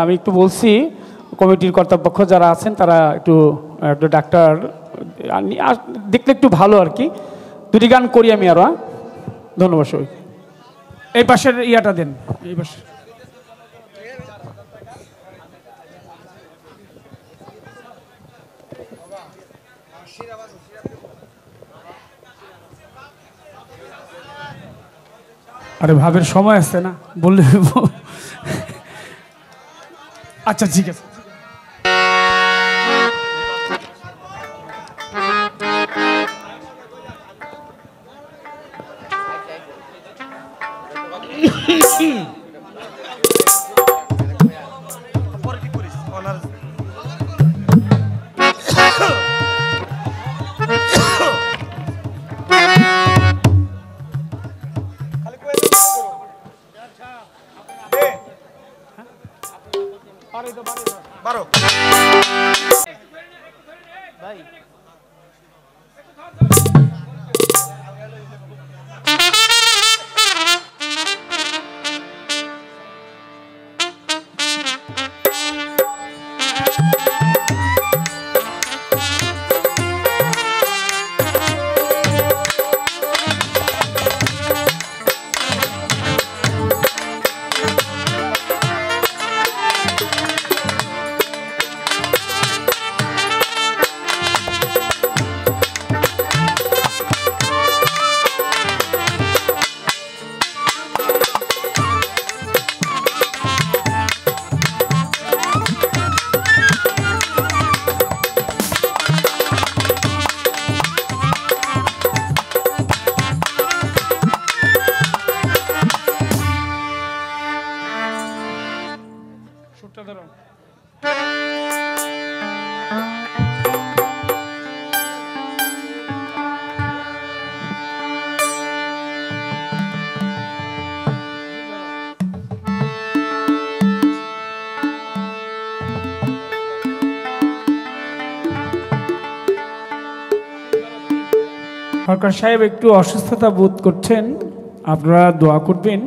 আমি একটু বলছি কমিটির কর্তৃপক্ষ যারা আছেন তারা একটু ডাক্তার দেখলে একটু ভালো আর কি। দুটি গান করি আমি আরো। ধন্যবাদ সবাই। এই পাশের ইয়াটা দেন, এই পাশে। আরে ভাবের সময় আছে না, বললে আচ্ছা ঠিক আছে। সরকার সাহেব একটু অসুস্থতা বোধ করছেন, আপনারা দোয়া করবেন।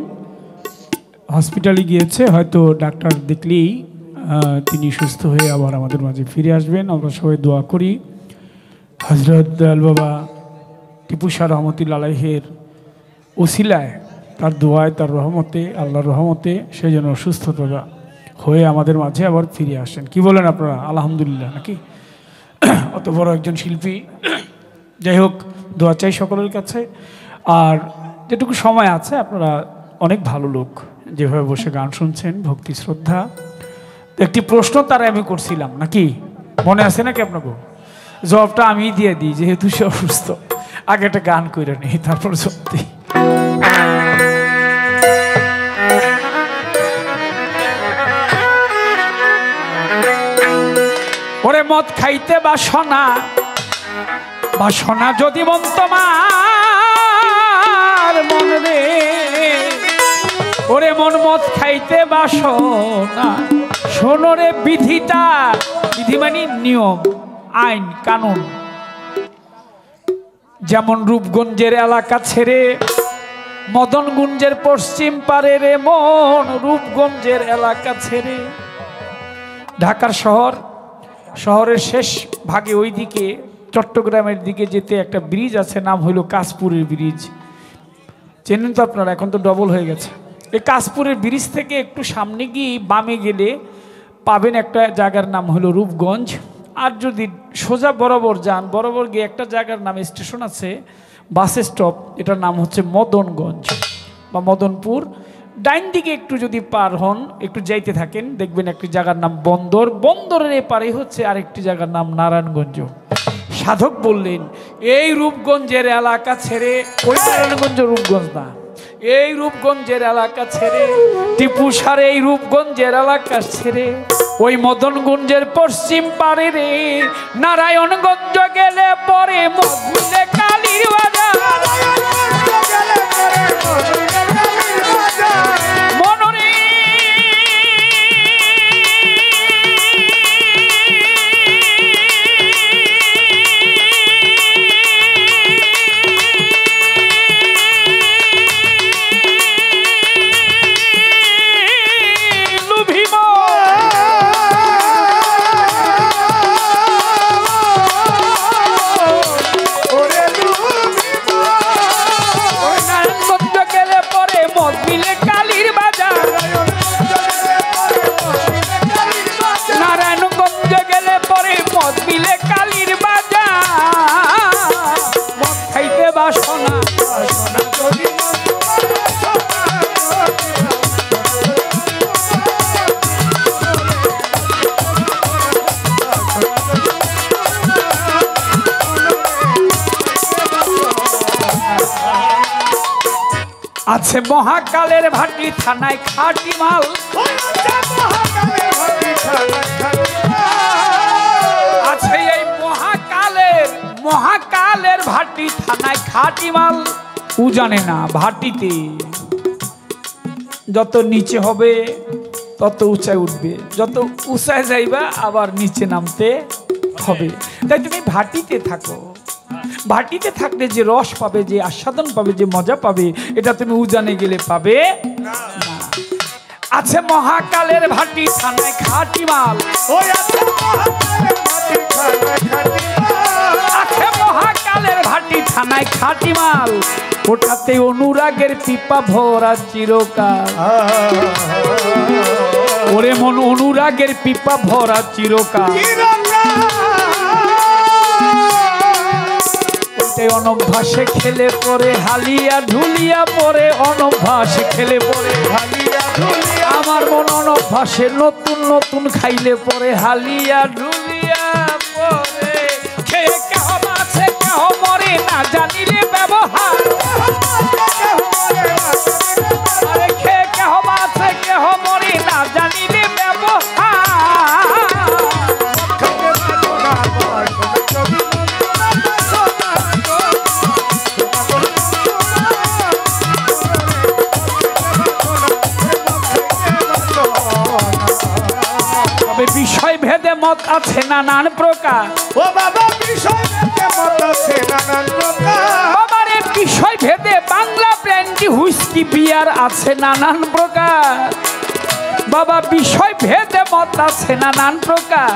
হসপিটালে গিয়েছে, হয়তো ডাক্তার দেখলেই তিনি সুস্থ হয়ে আবার আমাদের মাঝে ফিরে আসবেন। আমরা সবাই দোয়া করি হজরত দয়াল বাবা টিপু শাহ রহমতুল্লাহ আলাইহির ওসিলায়, তার দোয়ায়, তার রহমতে, আল্লাহর রহমতে সে যেন সুস্থতা হয়ে আমাদের মাঝে আবার ফিরে আসেন। কি বলেন আপনারা? আলহামদুলিল্লাহ নাকি? অত বড় একজন শিল্পী। যাই হোক, দোয়া চাই সকলের কাছে। আর যেটুকু সময় আছে, আপনারা অনেক ভালো লোক, যেভাবে বসে গান শুনছেন, ভক্তি শ্রদ্ধা। একটি প্রশ্ন তারা আমি করছিলাম, নাকি মনে আছে নাকি আপনাকে? জবাবটা আমি দিয়ে দিই, যেহেতু সে অসুস্থ। আগে একটা গান করে নেই, তারপর সত্যি। ওরে মদ খাইতে বাসনা, বাসনা যদি মন তোমার মন রে, ওরে মন মদ খাইতে বাসনা, শোনো রে বিধিটা, বিধি মানে নিয়ম, আইন কানুন। যেমন রূপগঞ্জের এলাকা ছেড়ে মদনগুঞ্জের পশ্চিম পারে রে মন, রূপগঞ্জের এলাকা ছেড়ে ঢাকার শহরের শেষ ভাগে ওইদিকে চট্টগ্রামের দিকে যেতে একটা ব্রিজ আছে, নাম হইল কাশপুরের ব্রিজ। চেনেন তো আপনারা, এখন তো ডবল হয়ে গেছে। এই কাশপুরের ব্রিজ থেকে একটু সামনে গিয়ে বামে গেলে পাবেন একটা জায়গার নাম হলো রূপগঞ্জ। আর যদি সোজা বরাবর যান, বরাবর গিয়ে একটা জায়গার নাম স্টেশন আছে, বাস স্টপ, এটার নাম হচ্ছে মদনগঞ্জ বা মদনপুর। ডাইন দিকে একটু যদি পার হন, একটু যাইতে থাকেন, দেখবেন একটি জায়গার নাম বন্দর। বন্দরের এপারে হচ্ছে আরেকটি জায়গার নাম নারায়ণগঞ্জ। সাধক বললেন, এই রূপগঞ্জের এলাকা ছেড়ে, ওই নারায়ণগঞ্জ রূপগঞ্জ না, এই রূপগঞ্জের এলাকা ছেড়ে, টিপু শাহর এই রূপগঞ্জের এলাকা ছেড়ে, ওই মদনগঞ্জের পশ্চিম পারে রে নারায়ণগঞ্জ গেলে পরে মধুলে কালীর বাজার। মনরে লুভিমা আছে মহাকালের ভাটি থানায় খাঁটি মাল। আছে এই মহাকালের ভাটি থানায় খাঁটি মাল। ও জানে না ভাটিতে যত নিচে হবে তত উঁচায় উঠবে, যত উঁচায় যাইবা আবার নিচে নামতে হবে। তাই তুমি ভাটিতে থাকো। ভাটিতে থাকলে যে রস পাবে, যে আস্বাদন পাবে, যে মজা পাবে, এটা তুমি উজানে গেলে পাবে না। আছে মহাকালের ভাটি থানায় খাঁটি মাল। আছে মহাকালের ভাটি থানায় খাঁটি মাল। ওটাতে অনুরাগের পিপা ভরা চিরকাল। ওরে মন অনুরাগের পিপা ভরা চিরকাল। অনভ্যাসে খেলে পরে হালিয়া ঢুলিয়া পরে, অনভ্যাসে খেলে পরে হালিয়া ঢুলিয়া। আমার মন অনভ্যাসে নতুন নতুন খাইলে পরে হালিয়া ঢুলিয়া পরে। খেয়ে কেহ আছে কেহ মরে না জানিলে ব্যবহার। আরে খেয়ে কেহ আছে কেহ মরে না জানিলে ব্যবহার। বিষয় ভেদে মত আছে নানান প্রকার। ও বাবা বিষয় ভেদে মত আছে নানান প্রকার। বাবারে বিষয় ভেদে বাংলা ব্র্যান্ডি হুইস্কি বিয়ার আছে নানান প্রকার। বাবা বিষয় ভেদে মত আছে নানান প্রকার।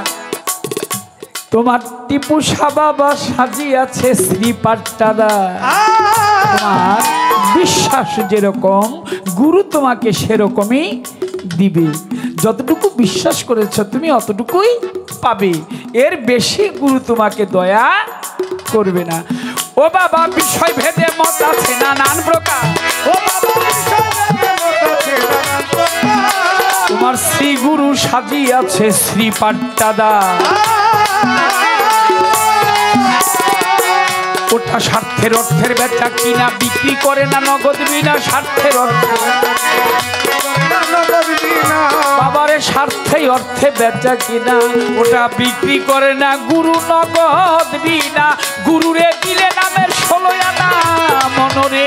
তোমার টিপু বাবা সাজিয়াছে শ্রীপাট্টাদা। তোমার বিশ্বাস যেরকম গুরু তোমাকে সেরকমই দিবে। যতটুকু বিশ্বাস করেছ তুমি অতটুকুই পাবে, এর বেশি গুরু তোমাকে দয়া করবে না। ও বাবা বিষয় ভেদে মত আছে নানান প্রকার। ও বাবা বিষয় ভেদে মত আছে নানান প্রকার। তোমার শ্রী গুরু সাজিয়াছে শ্রীপাট্টাদা। ওটা স্বার্থের অর্থের বেচা কিনা, বিক্রি করে না নগদ বিনা। স্বার্থের অর্থে বাবারে স্বার্থে অর্থে বেচা কিনা, ওটা বিক্রি করে না গুরু নগদ বিনা। গুরুরে দিলে নামের 16 আনা মনরে।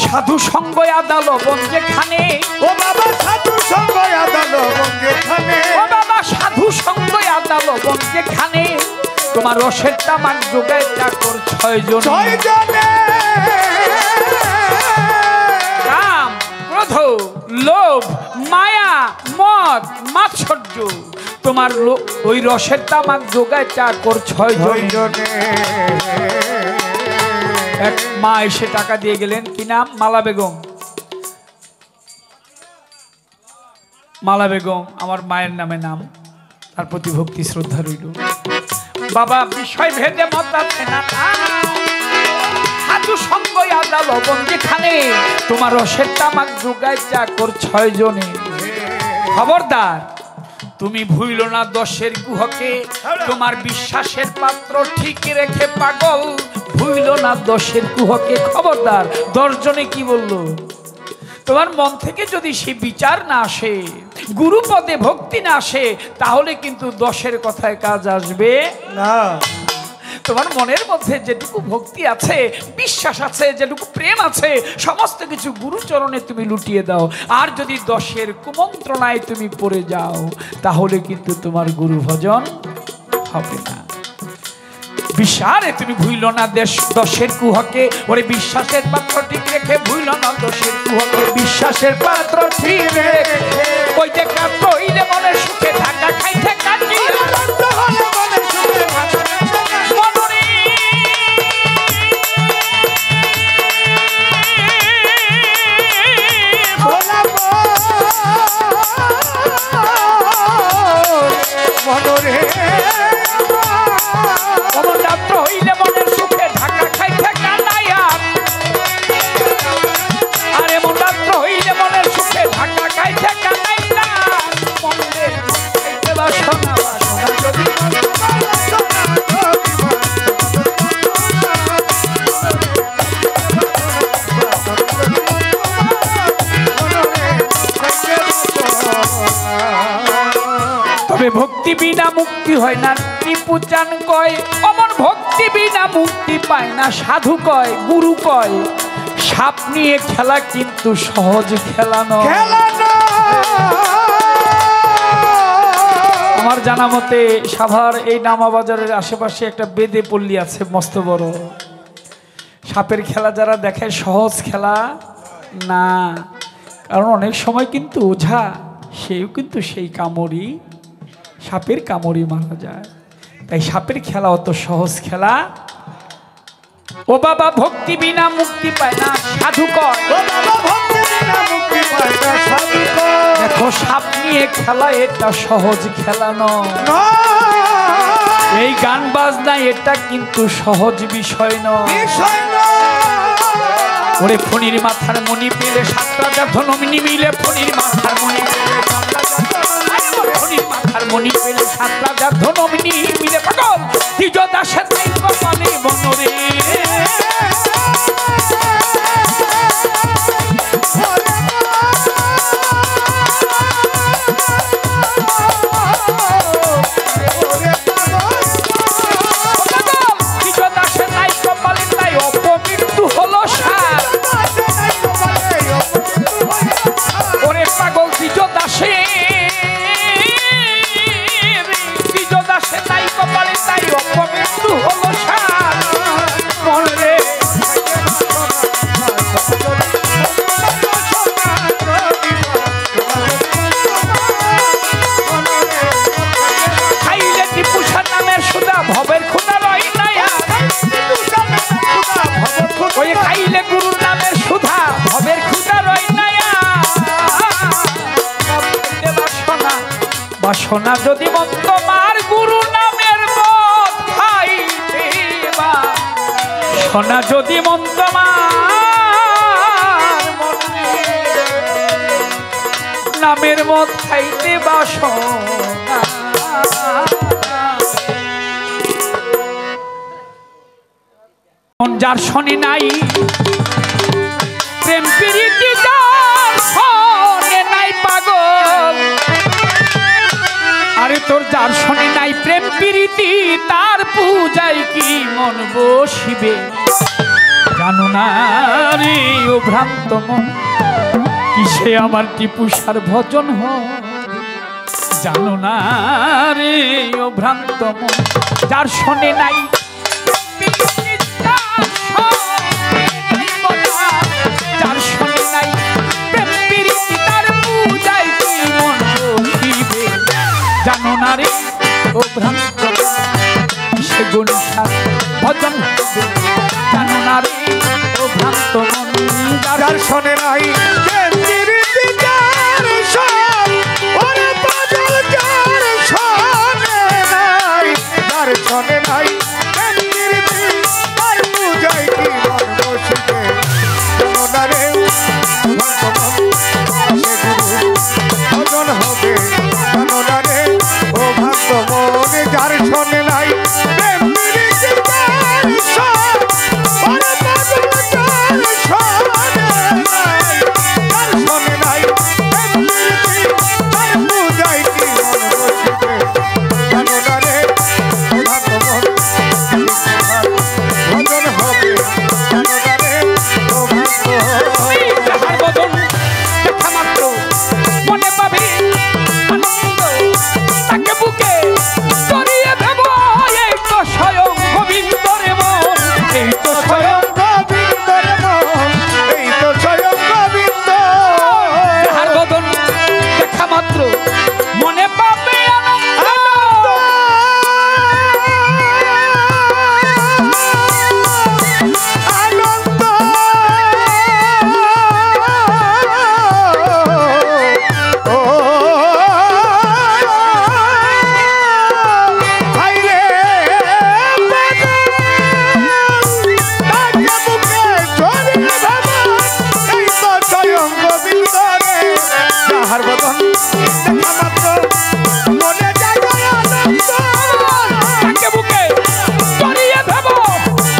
সাধু সঙ্গ আদা লবণ যেখানে। ও বাবা সাধু সঙ্গ আদা লবণ যেখানে। ও বাবা সাধু সঙ্গ আদা লবণ যেখানে। তোমার রসের তামাক যোগায় চাকর 6 জন। 6 জনে কাম, ক্রোধ, লোভ, মায়া, মদ, মাৎসর্য। তোমার ওই রসের তামাক যোগায় চাকর 6 জনে। এক মা এসে টাকা দিয়ে গেলেন। কি নাম? মালা বেগম। মালা বেগম আমার মায়ের নামে নাম, তার প্রতি ভক্তি শ্রদ্ধা রইল। বাবা বিষয় ভেদে মত আছে না সাধু সঙ্গ আদা লবণ যেখানে। তোমার রসের তামাক যোগায় চাকর 6 জনে। খবরদার তুমি ভুইল না 10-এর গুহকে। তোমার বিশ্বাসের পাত্র ঠিক রেখে পাগল ভুইল না 10-এর গুহকে। খবরদার 10 জনে কি বললো? তোমার মন থেকে যদি সে বিচার না আসে, গুরু পদে ভক্তি না আসে, তাহলে কিন্তু 10-এর কথায় কাজ আসবে না। তোমার মনের মধ্যে যেটুকু ভক্তি আছে, বিশ্বাস আছে, যেটুকু প্রেম আছে, সমস্ত কিছু গুরুচরণে তুমি লুটিয়ে দাও। আর যদি 10-এর কুমন্ত্রণায় তুমি পড়ে যাও, তাহলে কিন্তু তোমার গুরু ভজন হবে না। বিশ্বারে তুমি ভুইল না দেশ দশের কুহকে, ওরে বিশ্বাসের পাত্র ঠিক রেখে ভুইল না দশের কুহকে, বিশ্বাসের পাত্র ঠিক রেখে ওই যে কাঁদ হইলে মনের সুখে ঢাকা খাইতে কাটি ভক্তি বিনা মুক্তি হয় না, টিপু চান কয় অমন ভক্তি বিনা মুক্তি পায় না, সাধু কয় গুরু কয় সাপ নিয়ে খেলা কিন্তু সহজ খেলা নয়। আমার জানা মতে সাভার এই নামাবাজারের আশেপাশে একটা বেদে পল্লী আছে মস্ত বড়, সাপের খেলা যারা দেখে সহজ খেলা না, কারণ অনেক সময় কিন্তু ওঝা সেও কিন্তু সেই কামড়ি সাপের কামড়ি মারা যায়, তাই সাপের খেলা অত সহজ খেলা। ও বাবা ভক্তি বিনা মুক্তি পায় না সাধু কয়, দেখো সাপ নিয়ে খেলা এটা সহজ খেলা নয়, এই গান বাজনা এটা কিন্তু সহজ বিষয় নয়। ওরে ফণির মাথার মণি পেলে 7 রাজা ধনমিনী মিলে, ফণির মাথার মণি মণি পেলে 7 রাজা ধনমিনী মিলে, পাগল দ্বিজ দাসের তাই কপালে বনরে দ্বিজ দাসের তাই কপালে তাই অপমৃত্যু হলো সার। ওরে পাগল দ্বিজ দাসে তাই কপালে তাই অপমৃত্যু হলো সার মরে। খাইলে টিপুষা নামের সুদা ভবের খুদা রয় নাই, ওই খাইলে গুরুর নামের সুধা ভবের খুদা রয় নাই। বাসনা যদি মন তোমার গুরু নামের মদ খাইতে বা, সোনা যদি মন তোমার নামের মদ খাইতে বাসনা, যার শনি নাই প্রেম প্রীতি, যার শনি নাই পাগল, আরে তোর যার শনি নাই প্রেম প্রীতি, তার পূজায় কি মন বসিবে জানো না রে ও ভ্রান্ত মন, কিসে আমার টিপুষার ভজন হয় জানো না রে ও ভ্রান্ত মন, যার শনি নাই যার শনি নাই প্রেম প্রীতি, তার পূজায় কি মন বসিবে জানো না রে ও ভ্রান্ত সে গুণসার ভজন জানো না রে ও ভ্রান্ত মন, যার শোনে নাই শোনে নাই আর পূজায় কি মন বসিবে জানো না রে ভজন হবে জানো না রে ও ভক্ত মনে, যার শোনে নাই তাহার বদন দেখা মাত্র মনে যায় আনন্দ তাকে বুকে জড়িয়ে ধরব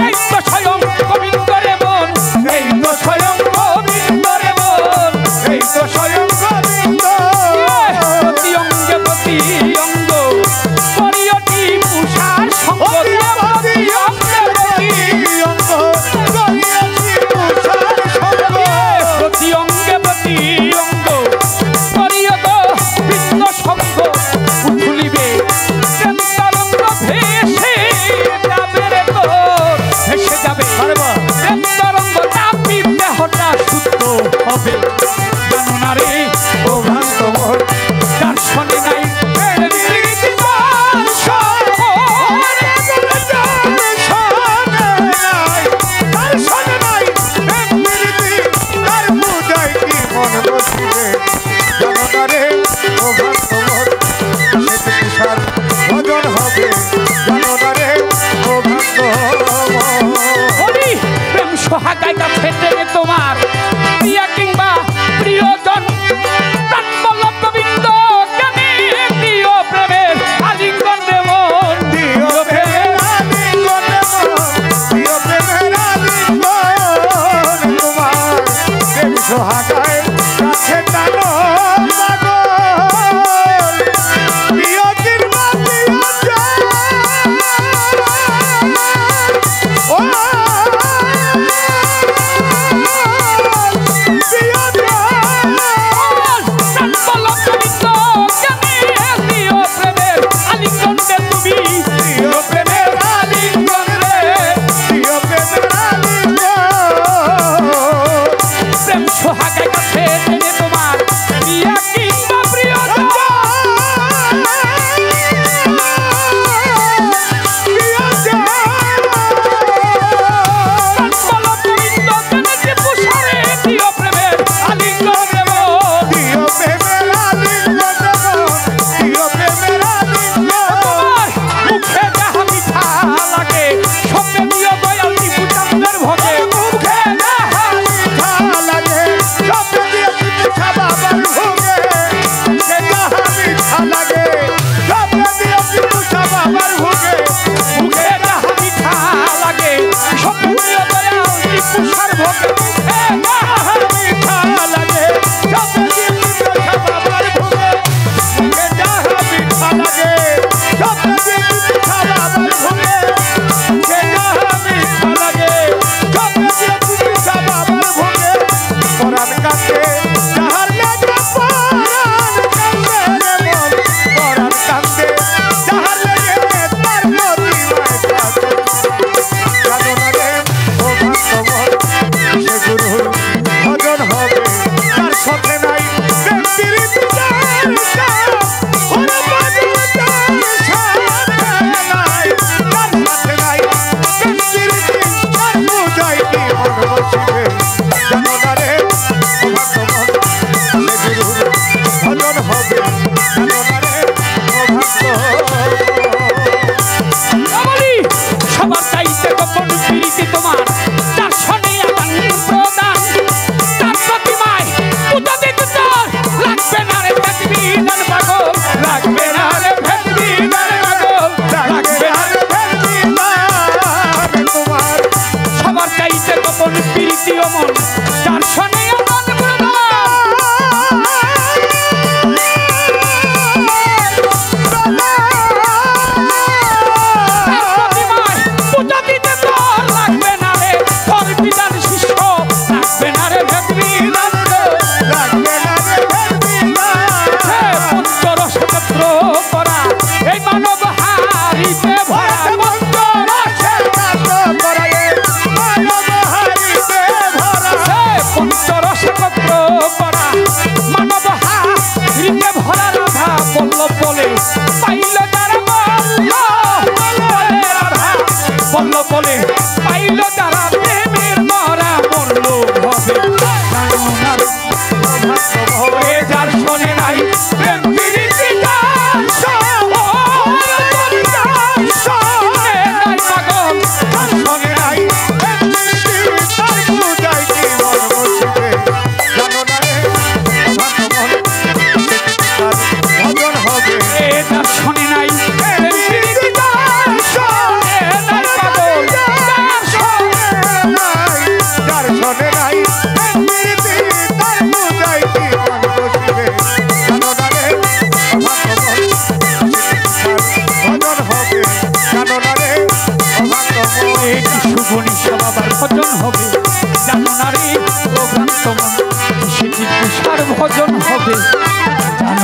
এই তো স্বয়ং গোবিন্দ রে মন এই তো স্বয়ং গোবিন্দ রে মন এই তো স্বয়ং গোবিন্দ প্রতি অঙ্গে প্রতি অঙ্গ করিয়টি পুষার সঙ্গ প্রতি অঙ্গে প্রতি অঙ্গ করিয়াছি তুষার সঙ্গ প্রতি অঙ্গে প্রতি অঙ্গ করিয়ত বৃন্দ সঙ্গ উঠুলিবে প্রেম তরঙ্গ ভেসে যাবে রে তোর ভেসে যাবে প্রেম তরঙ্গ চাপি দেহটা শুদ্ধ হবে জানো না রে ও ভ্রান্ত মন যার শনি নাই প্রীতি তার শরণে। তার শোনে নাই প্রেম প্রীতি তার পূজায় কি মন বসিবে জানো না রে ও ভ্রান্ত মন শ্বেত তুষার ভজন হবে জানো না রে ও ভ্রান্ত মন বলি প্রেম সোহাগায় কাছে টেনে তোমার প্রিয়া কিংবা প্রিয়জন প্রাণবল্লভ গোবিন্দ জ্ঞানে প্রিয় প্রেমের আলিঙ্গন রে মন প্রিয় প্রেমের আলিঙ্গন প্রিয় প্রেমের আলিঙ্গন তোমার প্রেম সোহাগায় কাছে টানো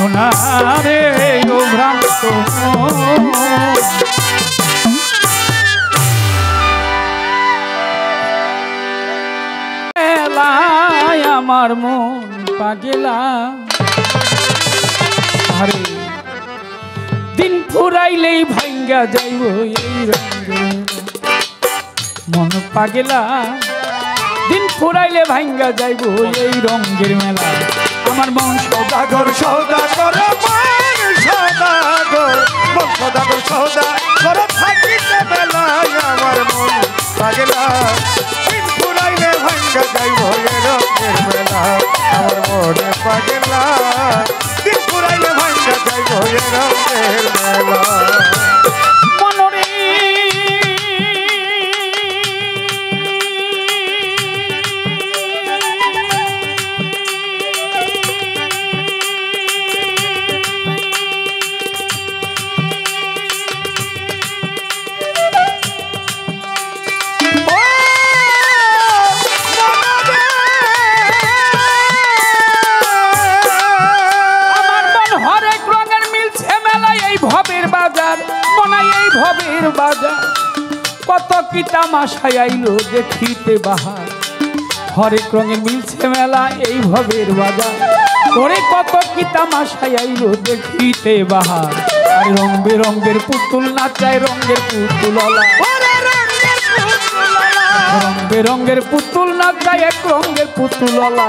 জানো না রে ও ভ্রান্ত মন। আমার মন পাগেলা আরে দিন ফুরাইলেই ভাঙ্গা যাইব এই রঙের মন পাগেলা দিন ফুরাইলে ভাঙ্গা যাইব এই রঙের মেলা আমার মন সদাগর সদাগর মান সদাগর মন সদাগর সদাগর থাকিতে বেলায় আমার মন পাগলা দিন ফুরাইলে ভাঙ্গা যাইব এ রঙের মেলা আমার মনে পাগলা দিন ফুরাইলে ভাঙ্গা যাইব এ রঙের মেলা মনরে ভবের বাজার কত কি তামাশায় আইলো দেখিতে বাহার হরেক রঙের মিলছে মেলা এই ভবের বাজার ওরে কত কি তামাশায় আইলো দেখিতে বাহার আর রং বেরঙের পুতুল নাচায় রঙের পুতুললা রং বেরঙের পুতুল নাচায় এক রঙের পুতুললা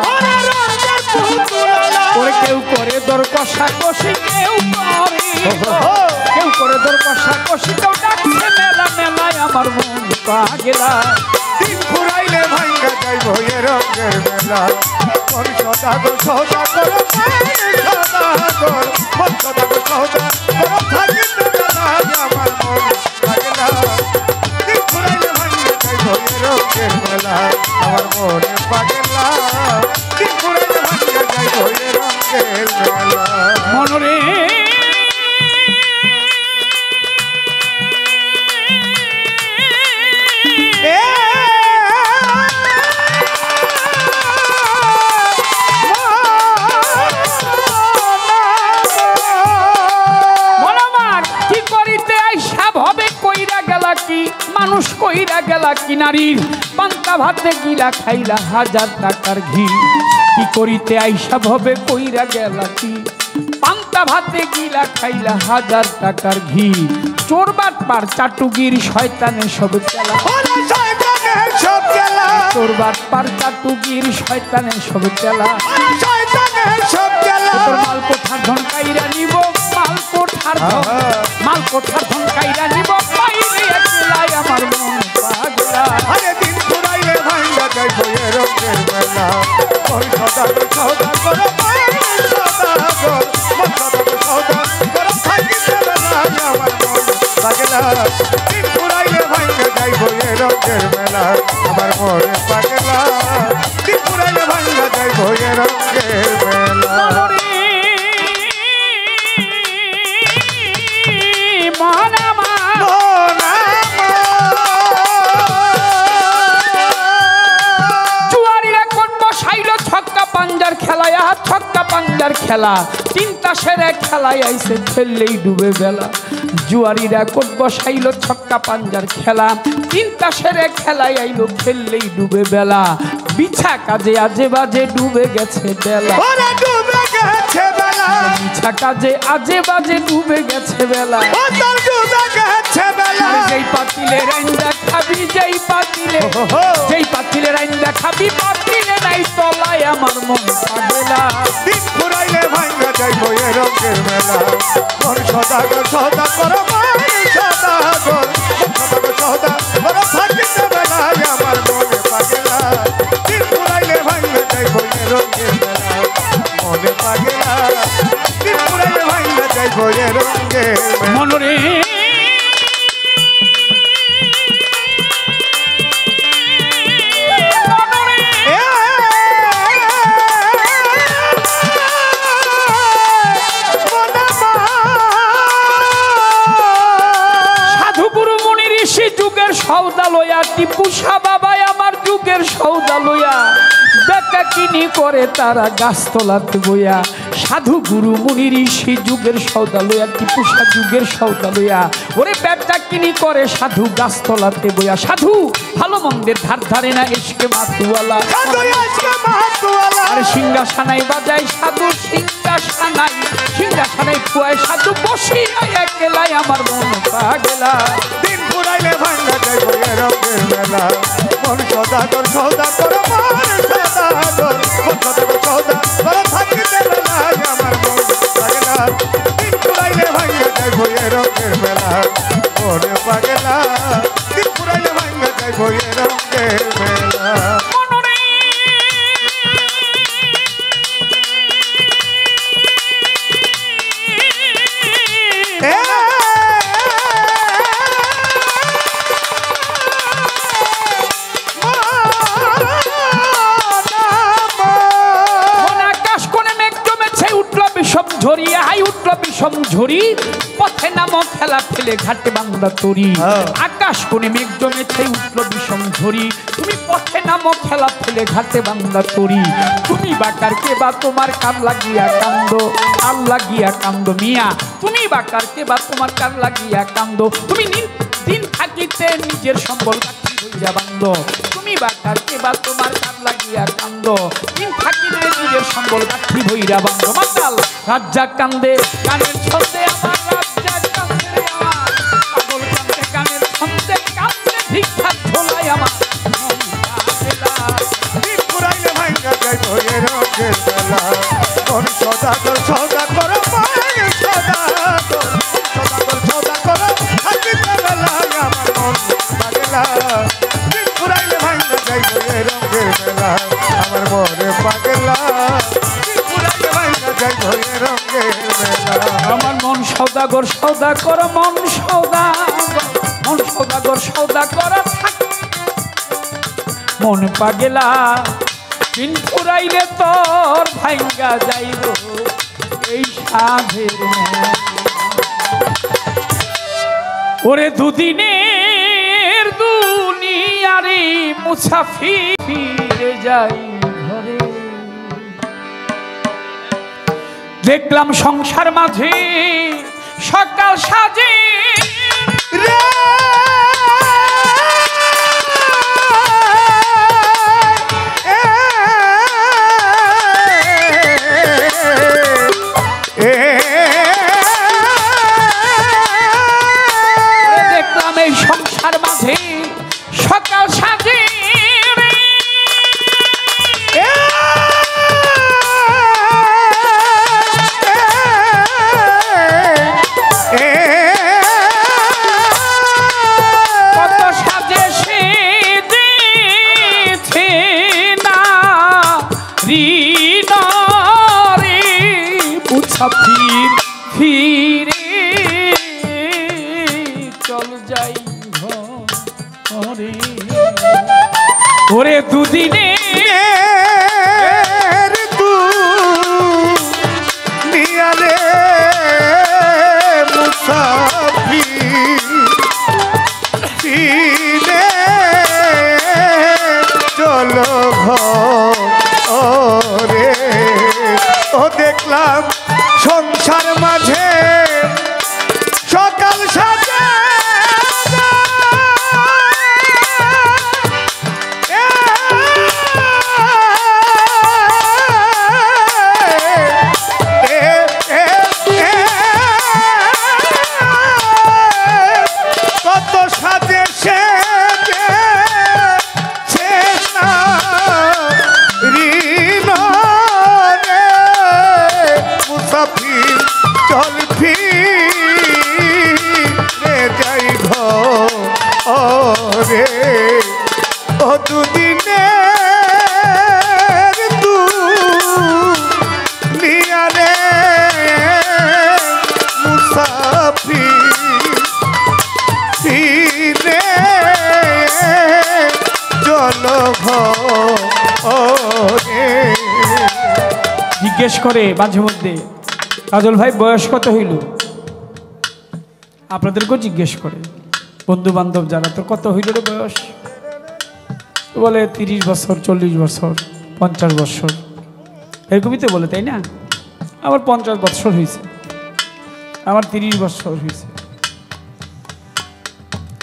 ওরে কেউ করে দর কষাকষি কেউ করে দর কষাকষি কেউ ডাকছে মেলা মেলায় আমার মন পাগলা দিন ফুরাইলে ভাঙ্গা যাইব এ রঙের মেলা মন সদাগর সদাগর সদাগর মন সদাগর সদাগর থাকিতে বেলায় আমার মন পাগলা দিন ফুরাইলে ভাঙ্গা যাইব এ রঙের মেলা আমার মনে পাগলা দিন ফুরাইলে ভাঙ্গা যাইব এ রঙের মেলা মনরে মানুষ কইরা গেলা কি নারীর পান্তা ভাতে গিলা খাইলা 1000 টাকার ঘি কি করিতে আইসা ভবে কইরা গেলা কি পান্তা ভাতে গিলা খাইলা 1000 টাকার ঘি চোর বাটপার চাটুগির শয়তানের সব চেলা চোর বাটপার চাটুগির শয়তানের সব চেলা তোর মাল কোঠার ধন কাইরা নিব মাল কোঠার ধন কাইরা নিব বাইরে একলাই আমার মন পাগলা আরে দিন ফুরাইলে ভাঙ্গা যাইব এ রঙের মেলা ওই সদাগর সদাগর সদাগর মন সদাগর সদাগর থাকিতে বেলায় আমার মন পাগলা দিন ফুরাইলে ভাঙ্গা যাইব এ রঙের মেলা আমার মনে পাগলা দিন ফুরাইলে ভাঙ্গা যাইব এ রঙের মেলা ছক্কা পাঞ্জার খেলা চিন্তা সেরে খেলায় আইসে খেললেই ডুবে বেলা জুয়ারিরা কোট বসাইল ছক্কা পাঞ্জার খেলা চিন্তা সেরে খেলায় আইলো খেললেই ডুবে বেলা বিছা কাজে আজে বাজে ডুবে গেছে বেলা বিছা কাজে আজে বাজে ডুবে গেছে বেলা যেই পাতিলে রাইন্দা খাবি যেই পাতিলে রাইন্দা খাবি পাতিলে নাই তলায় আমার মন পাগলা দিন ফুরাইলে ভাঙ্গা যাইব এ রঙের মেলা মন সদাগর সদাগর সদাগর সদাগর থাকিতে বেলায় আমার মনে পাগলা দিন ফুরাইলে ভাঙ্গা যাইব এ রঙের মেলা মনে পাগলা দিন ফুরাইলে ভাঙ্গা যাইব এ রঙের মনরে সৌদা লইয়া টিপু শাহ বাবাই আমার যুগের সৌদা লইয়া বেকা কিনি করে তারা গাছতলাতে বইয়া সাধু গুরু মুনি ঋষি যুগের সৌদা লইয়া টিপুষা যুগের সৌদা লইয়া ওরে ব্যবসা কিনি করে সাধু গাছতলাতে বইয়া সাধু ভালো মন্দের ধার ধারে না এসকে মাতুয়ালা আরে সিংহাসানাই বাজায় সাধু সিংহাসানাই খুয়ায় সাধু বসি একলাই আমার মন পাগলা দিন পুরাইলে ভাঙ্গা যায় বইয়ের রঙের মেলা মন সদাগর সৌদা করো মন সদাগর মন সদাগর সৌদা করো থাকিতে বেলায় আমার মন পাগলা দিন পুরাইলে ভাঙ্গা যায় বইয়ের রঙের মেলা মন পাগলা দিন পুরাইলে ভাঙ্গা যায় বইয়ের রঙের মেলা ঝরিয়া হাই উঠল বিষম ঝরি পথে নামো খেলা ফেলে ঘাটে বাংলা তরি আকাশ কোণে মেঘ জমেছে উঠল বিষম ঝরি তুমি পথে নামো খেলা ফেলে ঘাটে বাংলা তরি তুমি বাকার কে বা তোমার কান লাগিয়া কান্দ কান লাগিয়া কান্দ মিয়া তুমি বাকার কে বা তোমার কান লাগিয়া কান্দ তুমি দিন থাকিতে নিজের সম্বল কাঠি হইয়া বান্দ তুমি বাকার কে বা তোমার কান লাগিয়া কান্দ দিন থাকিতে নিজের সম্বল কাঠি হইয়া বান্দ মাতাল রাজ্জা কান্দে গানের ছন্দে আমার রাজ্জা কান্দে আমার পাগল কান্দে গানের ছন্দে কান্দে ভিক্ষা ঝোলাই আমার দিন পুরাইলে ভাঙ্গা যায় বইয়ের রঙের মেলা মন সদাগর সৌদা করো মন সদাগর সৌদা করো থাকিতে বেলায় আমার মন পাগলা দিন পুরাইলে ভাঙ্গা যায় বইয়ের রঙের মেলা আমার মনে পাগলা দিন পুরাইলে ভাঙ্গা যায় বইয়ের রঙের মেলা আমার মন সৌদাগর সৌদা কর মন সৌদাগর সৌদা কর মন পাগলা দিন ফুরাইলে তোর ভাঙ্গা যাইব এই সাধের ওরে দুদিনের দুনিয়ারে মুসাফির ফিরে যাই ঘরে দেখলাম সংসার মাঝে সকাল সাজে রে দেখলাম এই সংসার মাঝে সকাল সাজে ফিরে চল যাই ঘরে ওরে দুদিনে নিয়ারে মুসাফির ফিরে চলো ঘরে ও দেখলাম সংসার মাঝে সকাল সাজে কত সাজে সে মুসাফির চল ফিরে যাই ঘরে ও দুদিনে দুনিয়ারে মুসাফির ফিরে চল ঘরে জিজ্ঞেস করে মাঝে মধ্যে কাজল ভাই বয়স কত হইল আপনাদেরকেও জিজ্ঞেস করে বন্ধু বান্ধব যারা তো কত হইল রে বয়স বলে 30 বছর 40 বছর 50 বছর এরকমই তো বলে তাই না আমার 50 বছর হয়েছে, আমার 30 বছর হয়েছে।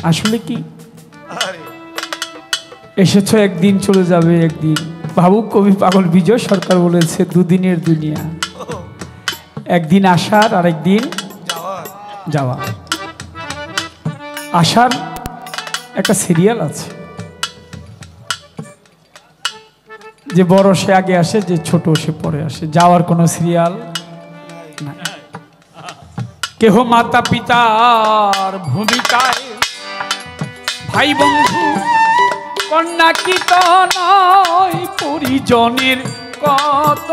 আসলে কি এসেছো একদিন, চলে যাবে একদিন। ভাবুক কবি পাগল বিজয় সরকার বলেছে, দুদিনের দুনিয়া, একদিন আসার আর একদিন যাওয়া। আসার একটা সিরিয়াল আছে, যে বড় সে আগে আসে, যে ছোট সে পরে আসে। যাওয়ার কোনো সিরিয়াল না। কেহ মাতা পিতার ভূমিকায়, ভাই বন্ধু কন্যা কি তো নয়, পরিজনের কত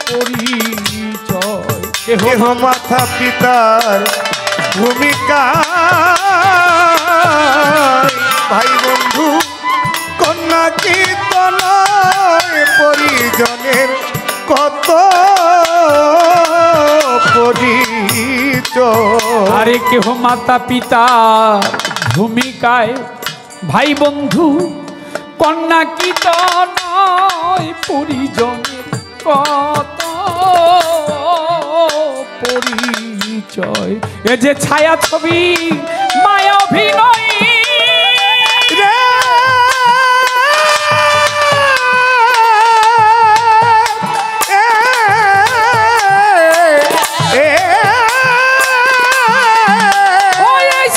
পরিচয়। কেহ মাতা পিতার ভূমিকা, ভাই বন্ধু কন্যা কি তো নয়, পরিজনের কত পরিচয়। আরে কেহ মাতা পিতার ভূমিকায়, ভাই বন্ধু কন্যা কি তো নয়, পরিজনের কত পরিচয়। এ যে ছায়া ছবি মায়া অভিনয় রে,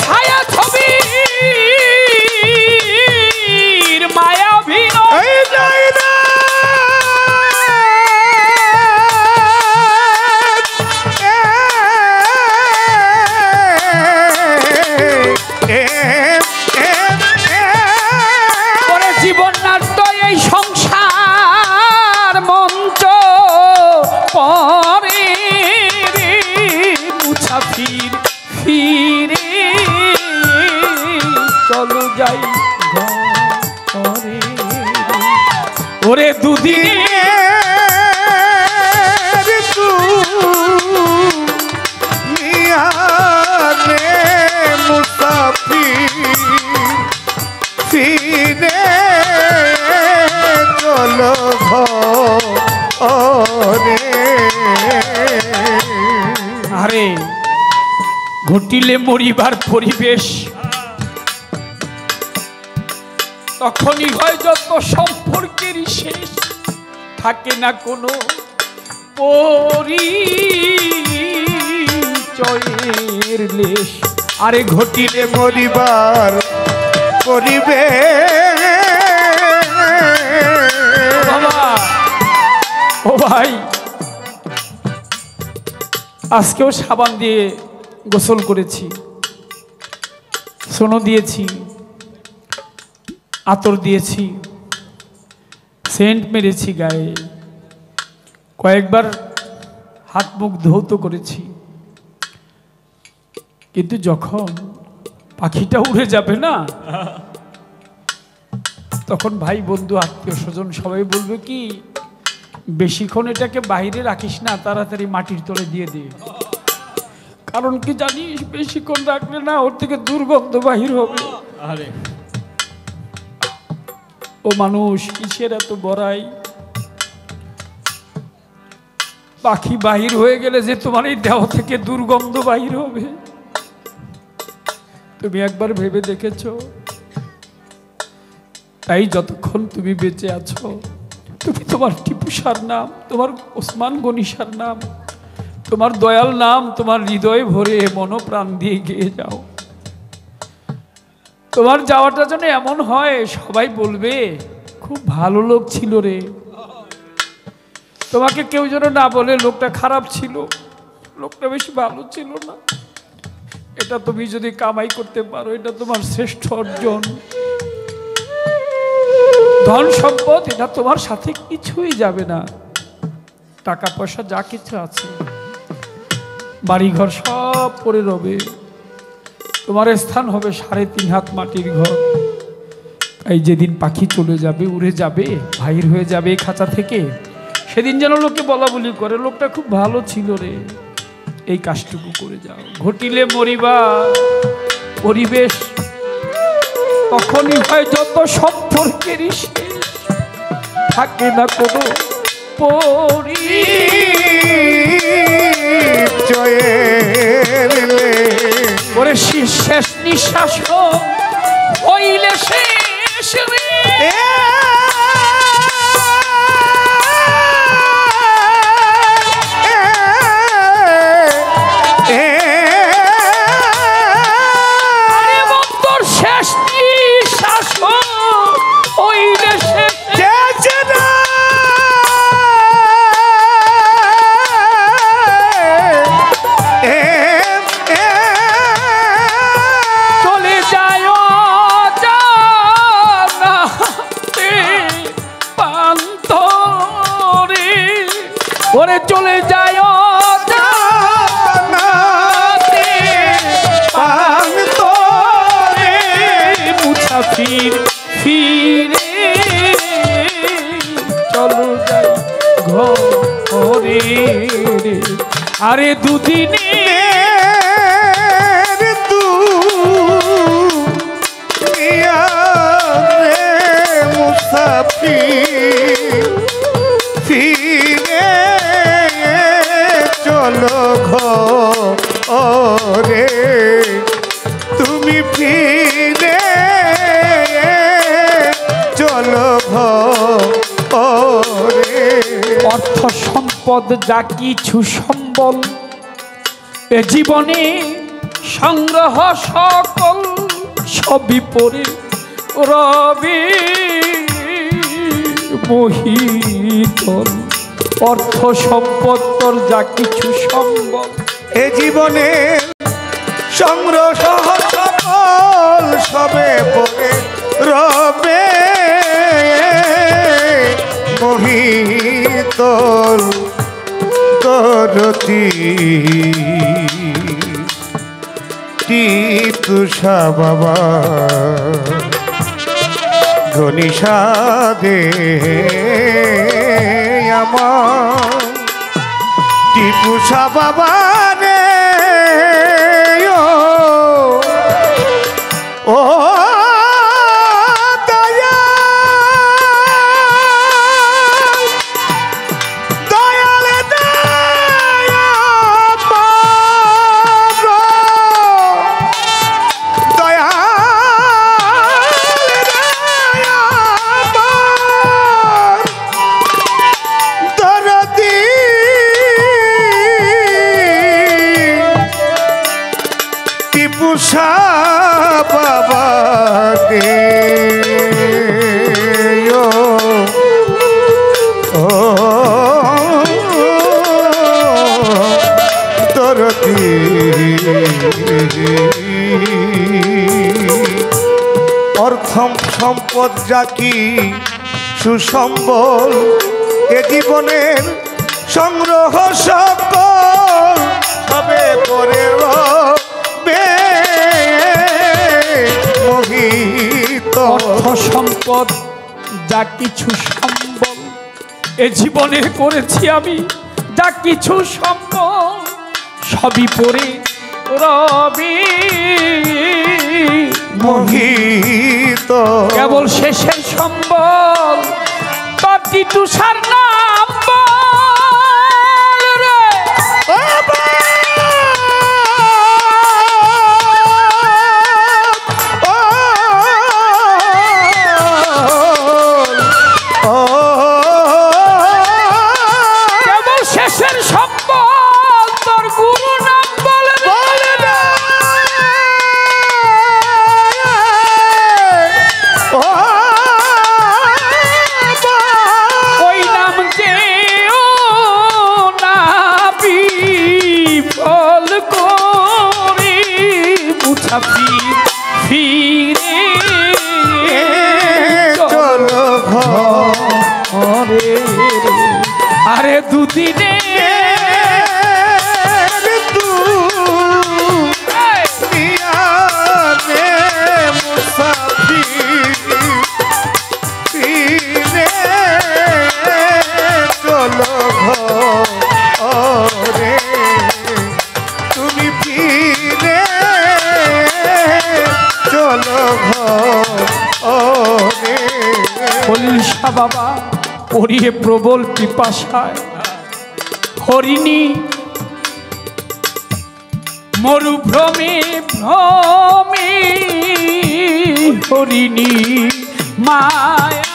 ছায়া ছবির মায়া অভিনয়, জীবন নাট্য এই সংসার মঞ্চ পরে মুসাফির ফিরে চলো যাই ঘরে। ওরে দুদিনে মুসাফির ফিরে চলো ঘরে। আরে ঘটিলে মরিবার পরিবেশ, তখনই হয় যত সম্পর্কেরই শেষ, থাকে না কোনো পরিচয়ের লেশ। আরে ঘটিলে মরিবার পরিবেশ। বাবা ও ভাই, আজকেও সাবান দিয়ে গোসল করেছি, সোনো দিয়েছি, আতর দিয়েছি, সেন্ট মেরেছি গায়ে, কয়েকবার হাত মুখ ধৌত করেছি। কিন্তু যখন পাখিটা উড়ে যাবে না, তখন ভাই বন্ধু আত্মীয় স্বজন সবাই বলবে কি, বেশিক্ষণ এটাকে বাইরে রাখিস না, তাড়াতাড়ি মাটির তলে দিয়ে দে। কারণ কি জানিস, বেশিক্ষণ রাখলে না ওর থেকে দুর্গন্ধ বাহির হবে। আরে ও মানুষ, কিসের এত বড়াই? পাখি বাহির হয়ে গেলে যে তোমার এই দেহ থেকে দুর্গন্ধ বাহির হবে, তুমি একবার ভেবে দেখেছো? তাই যতক্ষণ তুমি বেঁচে আছো, তুমি তোমার টিপু সার নাম, তোমার ওসমান গনি সার নাম, তোমার দয়াল নাম তোমার হৃদয়ে ভরে মনোপ্রাণ দিয়ে গিয়ে যাও। তোমার যাওয়াটা যেন এমন হয় সবাই বলবে খুব ভালো লোক ছিল রে। তোমাকে কেউ যেন না বলে লোকটা খারাপ ছিল, লোকটা বেশি ভালো ছিল না। এটা তুমি যদি কামাই করতে পারো, এটা তোমার শ্রেষ্ঠ অর্জন। ধন সম্পদ এটা তোমার সাথে কিছুই যাবে না, টাকা পয়সা যা কিছু আছে, বাড়িঘর সব পড়ে রবে, তোমার স্থান হবে 3.5 হাত মাটির ঘর। এই যেদিন পাখি চলে যাবে, উড়ে যাবে, বাহির হয়ে যাবে এই খাঁচা থেকে, সেদিন যেন লোকে বলা বলি করে লোকটা খুব ভালো ছিল রে। এই কাজটুকু করে যাও। ঘটিলে মরিবা পরিবেশ, তখনই হয় যত সম্পর্কেরই শেষ, থাকে না কোনো পড়ি ওরে শেষ নিঃশ্বাস হইলে শেষ রে ওরে চলে যায় মুসাফির ফিরে চলো যাই ঘরে আরে দুদিনে মুসাফির ফিরে চলো ঘরে তুমি ফিরে চলো ঘরে অর্থ সম্পদ যা কিছু সম্বল এ জীবনে সংগ্রহ সকল সবই পরে রবি মোহিতল অর্থ সম্পদ তোর যা কিছু সম্বল এ জীবনে সংগ্রহ সকল সবে পরে রবে মোহিতল দরতি তুষা বাবা ঘনিষা দে আমার টিপুষা বাবা রে ও টিপুষা বাবা দে দরদি অর্থম সম্পদ যা কি সুসম্বল এ জীবনের সংগ্রহ সকল সবে করে অর্থ সম্পদ যা কিছু সম্বল এ জীবনে করেছি আমি যা কিছু সম্বল সবই পরে রবি মোহিত কেবল শেষের সম্বল তাটি তুষার নাম বল রে কেবল শেষের সম্বল তোর গুরু নাম বলে ওই নাম যে না বিফল করি মুসাফির ফিরে চলো ঘরে আরে দুদিনে তুমি ফিরে চলো ঘরে খলিল শাহ বাবা পড়িয়ে প্রবল পিপাসায় হরিণী মরুভ্রমে ভ্রমে হরিণী মায়া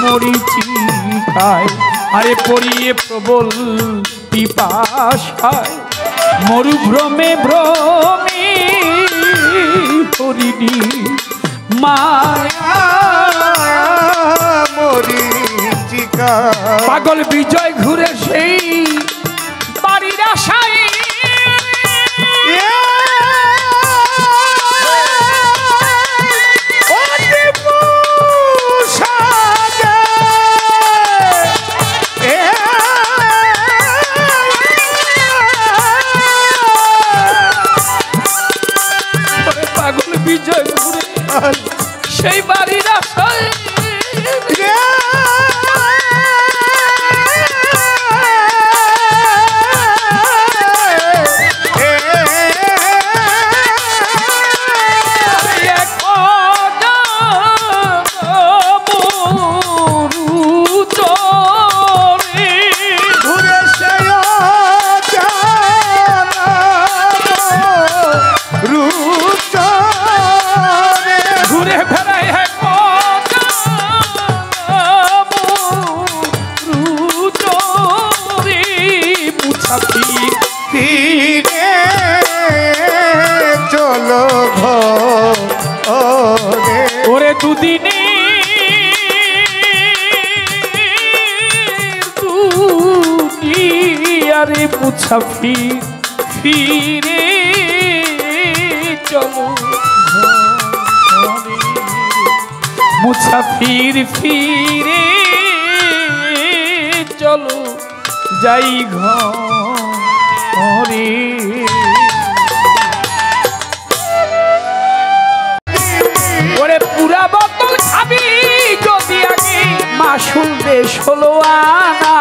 মরিচিকায় আরে পড়িয়ে প্রবল পিপাসায় মরুভ্রমে ভ্রমে হরিণী মায়া মরিচিকা পাগল বিজয় ঘুরে সেই বাড়ির আশায় পাগল বিজয় ঘুরে সেই বাড়ির আশায় ওরে দুদিনে দুনিয়ারে মুসাফির ফিরে চলো মুসাফির ফিরে চলো যাই ঘরে ওরে পুরা বোতল খাবি যদি আগে মাসুল দে 16 আনা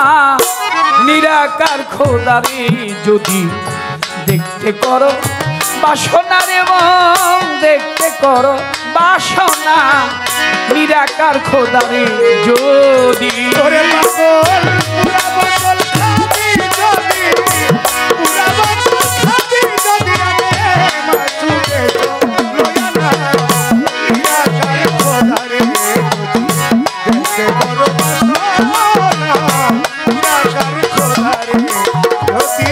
নিরাকার খোদারে যদি দেখতে করো বাসনা রে মন দেখতে করো বাসনা নিরাকার খোদারে যদি ওরে পাগল পুরা বোতল খাবি যদি পুরা বোতল খাবি যদি আগে মাসুকে লয়ানা নিরাকার খোদারে দেখতে করো বাসনা নিরাকার খোদারে যদি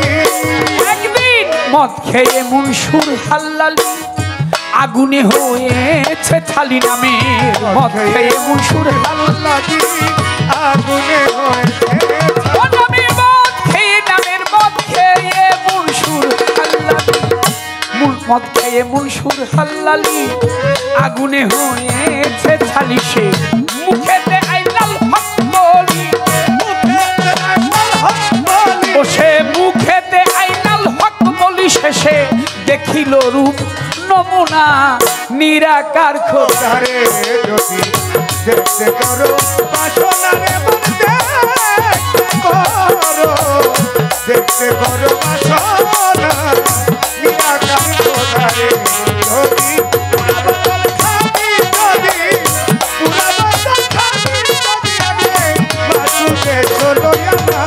একদিন মদ খেয়ে মুনসুর হাল্লালি আগুনে হয়েছে থালি নামে মদ খেয়ে মুনসুর হাল্লালি আগুনে হয়েছে নামে মদ খেয়ে নামের মদ খেয়ে মুনসুর হাল্লালি মদ খেয়ে মুনসুর হাল্লালি আগুনে হয়েছে থালি সে মুখেতে আইলাল হক বলি বসে মুখেতে আইনাল হক বলি শেষে দেখিল রূপ নমুনা নিরাকার খোদারে যদি দেখতে করো বাসনা রে মন দেখতে করো বাসনা নিরাকার খোদারে যদি পুরা বোতল খাবি যদি পুরা বোতল খাবি যদি আগে মাসুকে চলো না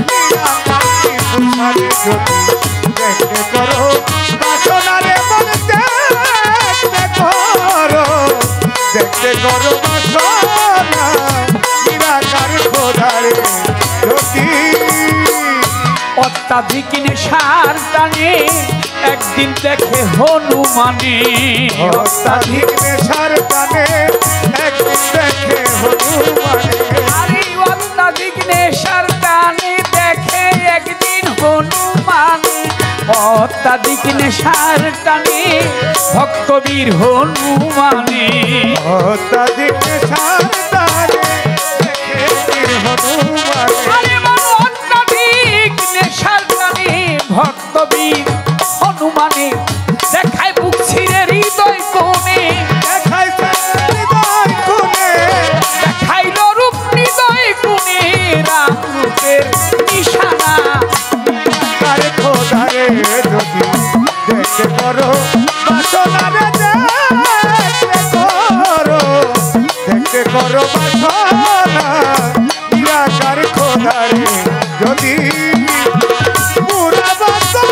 নিরাকার খোদারে যদি দেখতে করো বাসনা রে মন দেখতে করো বাসনা নিরাকার খোদারে যদি অত্যাধিক নেশার টানে একদিন দেখে হনুমানে অত্যাধিক নেশার টানে একদিন দেখে হনুমানে আরে অত্যাধিক নেশার টানে দেখে একদিন হনুমানে অত্যাধিক নেশার টানে ভক্তবীর হনুমানে অত্যাধিক নেশার টানে দেখে হনুমানে আরে অত্যাধিক নেশার টানে ভক্তবীর হনুমানে দেখায় বুক ছিঁড়ে হৃদয় কোণে দেখাইছে হৃদয় কোণে দেখাইল রূপ হৃদয় কোণে রাম রূপের নিশানা নিরাকার খোদারে যদি দেখতে করো বাসনা রে দেখতে করো বাসনা যদি পুরা বছর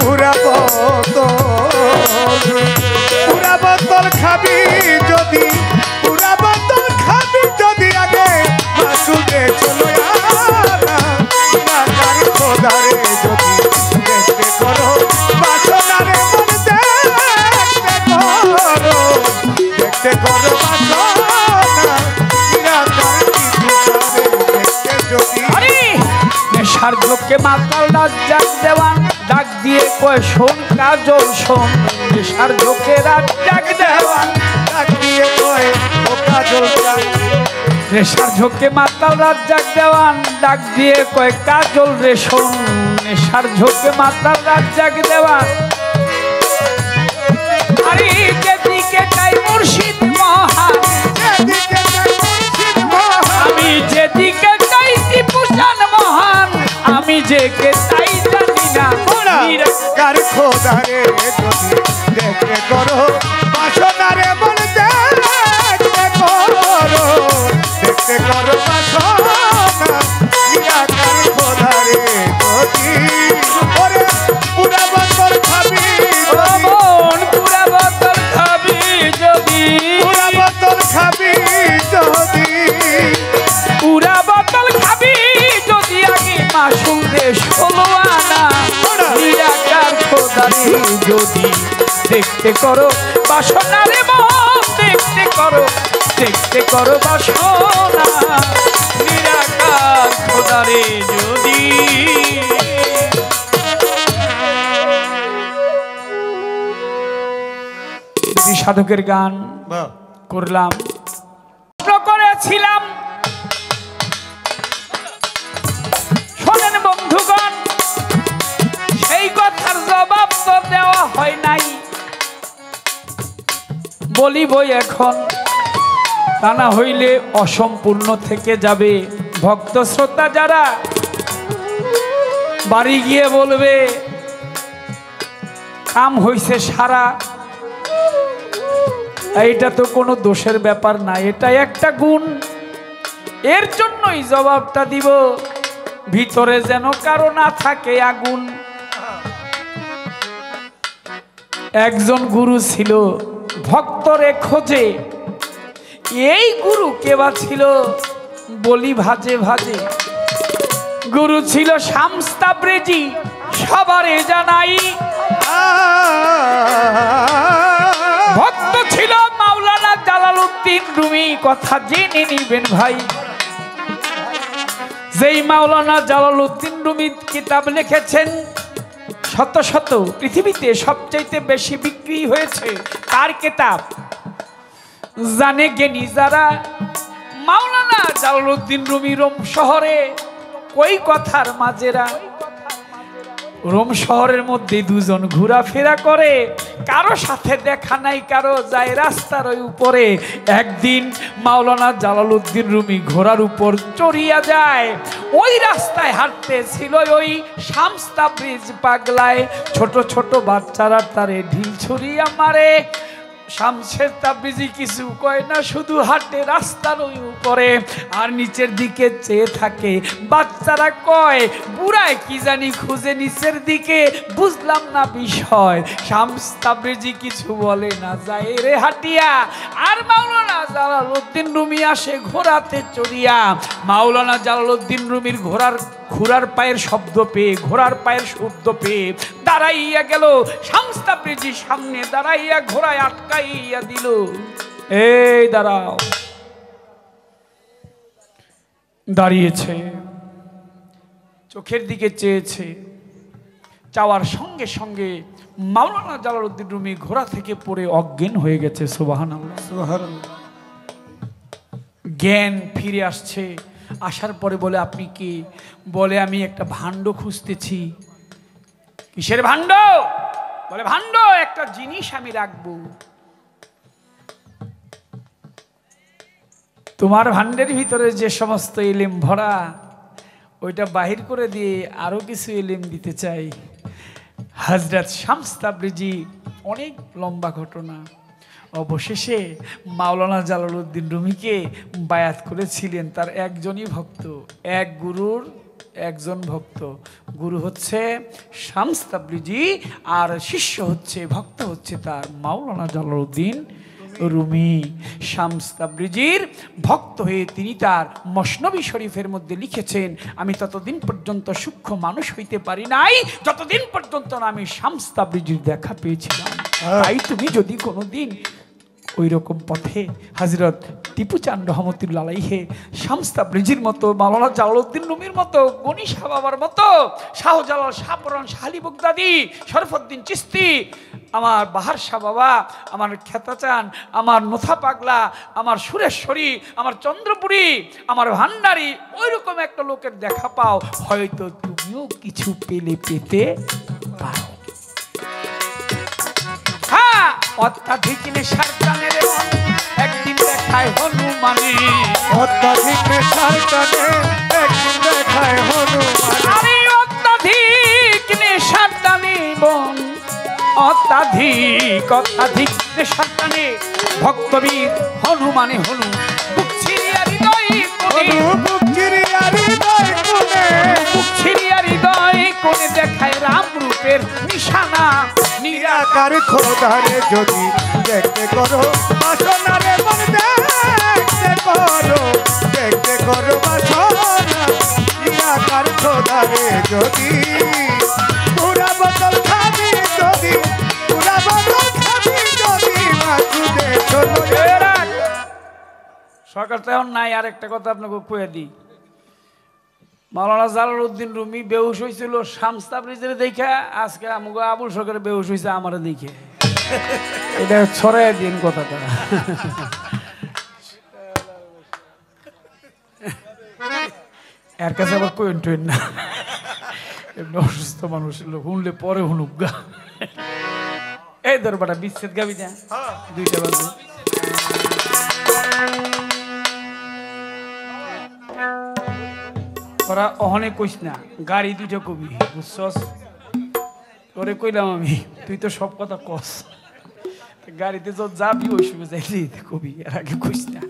পুরা বোতল খাবি যদি পুরা বোতল খাবি যদি আগে মাসুদে চলো খোদারে যদি দেখতে করো বাসনারে মন দেখতে করো বাসনা নেশার ঝোঁকে মাতাল রাজ্জাক দেওয়ান ডাক দিয়ে কয় শোন কাজল শোন নেশার ঝোঁকে রাজ্জাক দেওয়ান ডাক দিয়ে কয় ও কাজল নেশার ঝোঁকে মাতাল রাজ্জাক দেওয়ান ডাক দিয়ে কয় কাজল রে শোন নেশার ঝোঁকে মাতাল রাজ্জাক দেওয়ান আরে যেদিকে তাই মুর্শিদ মহান আমি যেদিকে তাই টিপুসান মহান আমি যে কে তাই জানি না কার খোদারে যদি দেখতে করো বাসনারে মন দেখতে করো বাসনা কার খোদারে যদি ওরে পুরা বছর খাবি পুরা বোতল খাবি যদি পুরা বোতল খাবি যদি পুরা বোতল খাবি যদি আগে মাসুল দে 16 আনা নিরাকার খোদারে যদি দেখতে করো বাসনারে মন দেখতে করো বাসনা নিরাকার খোদারে যদি সাধকের গান করলাম করেছিলাম শোনেন বন্ধুগণ সেই কথার জবাব তো দেওয়া হয় নাই বলিবই এখন তা না হইলে অসম্পূর্ণ থেকে যাবে ভক্ত শ্রোতা যারা বাড়ি গিয়ে বলবে কাম হইছে সারা এইটা তো কোনো দোষের ব্যাপার না এটা একটা গুণ এর জন্যই জবাবটা দিব ভিতরে যেন কারো না থাকে আগুন একজন গুরু ছিল ভক্তরে খোঁজে এই গুরু কেবা ছিল বলি ভাজে ভাজে গুরু ছিল শামস তাবরেজি সবারে জানাই ভক্ত ছিল মাওলানা জালালউদ্দিন রুমি কথা জেনে নিবেন ভাই যেই মাওলানা জালালউদ্দিন রুমি কিতাব লিখেছেন শত শত পৃথিবীতে সবচাইতে বেশি বিক্রি হয়েছে তার কিতাব জানে জ্ঞানী যারা মাওলানা জালালউদ্দিন রুমি রোম শহরে ওই কথার মাজেরা রোম শহরের মধ্যে দুজন ঘোরাফেরা করে কারো সাথে দেখা নাই কারো যায় রাস্তার ওই উপরে একদিন মাওলানা জালালউদ্দিন রুমি ঘোড়ার উপর চড়িয়া যায় ওই রাস্তায় হাঁটতে ছিল ওই শামস তাবরিজ পাগলায় ছোট ছোট বাচ্চারা তারে ঢিল ছুড়িয়া মারে শামসের তাবরিজি কিছু কয় না শুধু হাঁটে রাস্তার ওই উপরে আর নিচের দিকে চেয়ে থাকে বাচ্চারা কয় বুড়ায় কি জানি খুঁজে নিচের দিকে বুঝলাম না বিষয় শামস তাবরিজি কিছু বলে না যায় রে হাঁটিয়া আর মাওলানা জালালউদ্দিন রুমি আসে ঘোড়াতে চড়িয়া মাওলানা জালালউদ্দিন রুমির ঘোড়ার পায়ের শব্দ পেয়ে ঘোড়ার পায়ের শব্দ পেয়ে দাঁড়াইয়া গেল শামস তাবরিজির সামনে দাঁড়াইয়া ঘোড়ায় আটকাইয়া দিল এই দাঁড়াও দাঁড়িয়েছে চোখের দিকে চেয়েছে চাওয়ার সঙ্গে সঙ্গে মাওলানা জালালউদ্দিন রুমি ঘোড়া থেকে পড়ে অজ্ঞান হয়ে গেছে সুবহানাল্লাহ সুবহানাল্লাহ জ্ঞান ফিরে আসছে আসার পরে বলে আপনি কি বলে আমি একটা ভাণ্ড খুঁজতেছি কিসের ভাণ্ড বলে ভাণ্ড একটা জিনিস আমি রাখবো তোমার ভাণ্ডের ভিতরে যে সমস্ত ইলম ভরা ওইটা বাহির করে দিয়ে আরো কিছু ইলম দিতে চাই হযরত শামস তাবরিজি অনেক লম্বা ঘটনা। অবশেষে মাওলানা জালালউদ্দিন রুমিকে বায়াত করেছিলেন তার একজনই ভক্ত, এক গুরুর একজন ভক্ত। গুরু হচ্ছে শামস তাবরিজি আর শিষ্য হচ্ছে, ভক্ত হচ্ছে তার মাওলানা জালালউদ্দিন রুমি। শামস তাবরিজির ভক্ত হয়ে তিনি তার মসনবী শরীফের মধ্যে লিখেছেন, আমি ততদিন পর্যন্ত সূক্ষ্ম মানুষ হইতে পারি নাই যতদিন পর্যন্ত না আমি শামস তাবরিজির দেখা পেয়েছিলাম। তাই তুমি যদি কোনোদিন ওই রকম পথে হযরত টিপু চাঁদ রহমতুল্লাহ আলাইহি শামস তাবরিজির মতো, মাওলানা জালালউদ্দিন রুমির মতো, গনি শাহ বাবার মতো, শাহজালাল, শাহপরান, শাহ আলী বগদাদি, শরফুদ্দিন চিশতি, আমার বাহার শাহ বাবা, আমার খেতাচান, আমার নোথা পাগলা, আমার সুরেশ্বরী, আমার চন্দ্রপুরী, আমার ভান্ডারী, ওই রকম একটা লোকের দেখা পাও, হয়তো তুমিও কিছু পেতে পারো। হ্যাঁ, অত্যাধিক নেশার টানে রে মন একদিন দেখায় হনুমানে, অত্যাধিক নেশার টানে একদিন দেখায় হনুমানে। আরে অত্যাধিক নেশার টানে মন, অত্যাধিক নেশার টানে ভক্তবীর হনুমানে হনু বুক ছিড়িয়া হৃদয় কোণে, বুক ছিড়িয়া হৃদয় কোণে, বুক ছিড়িয়া হৃদয় কোণে দেখায় রাম রূপের নিশানা। নিরাকার খোদারে যদি দেখতে করো বাসনা রে মন, দেখতে করো বাসনা। নিরাকার খোদারে যদি পুরা বোতল খাবি, যদি পুরা বোতল খাবি, যদি মাছুদে চলো। সরকার তো এখন নাই। আর একটা কথা আপনাকে কয়ে দিই, মাওলানা জালালউদ্দিন রুমি বেহুশ হয়েছিল শামস তাবরিজের দেখে, আজকে আমাকে আবুল সরকার বেহুশ হয়েছে আমার দেখে। এটা ছড়াই দিন কথাটা। এর কাছে আবার কইন টইন না, এমনি অসুস্থ মানুষ শুনলে পরে হুনুক গা। এই দরবারটা বিচ্ছেদ গাবি যা 2টা বাজে। ওরা অহনে কইস না, গাড়ি 2টা কবি, বুঝছস? ওরে কইলাম আমি, তুই তো সব কথা কস, গাড়িতে যত যাবি ওই সময় যাইলি কবি, এর আগে কইস না।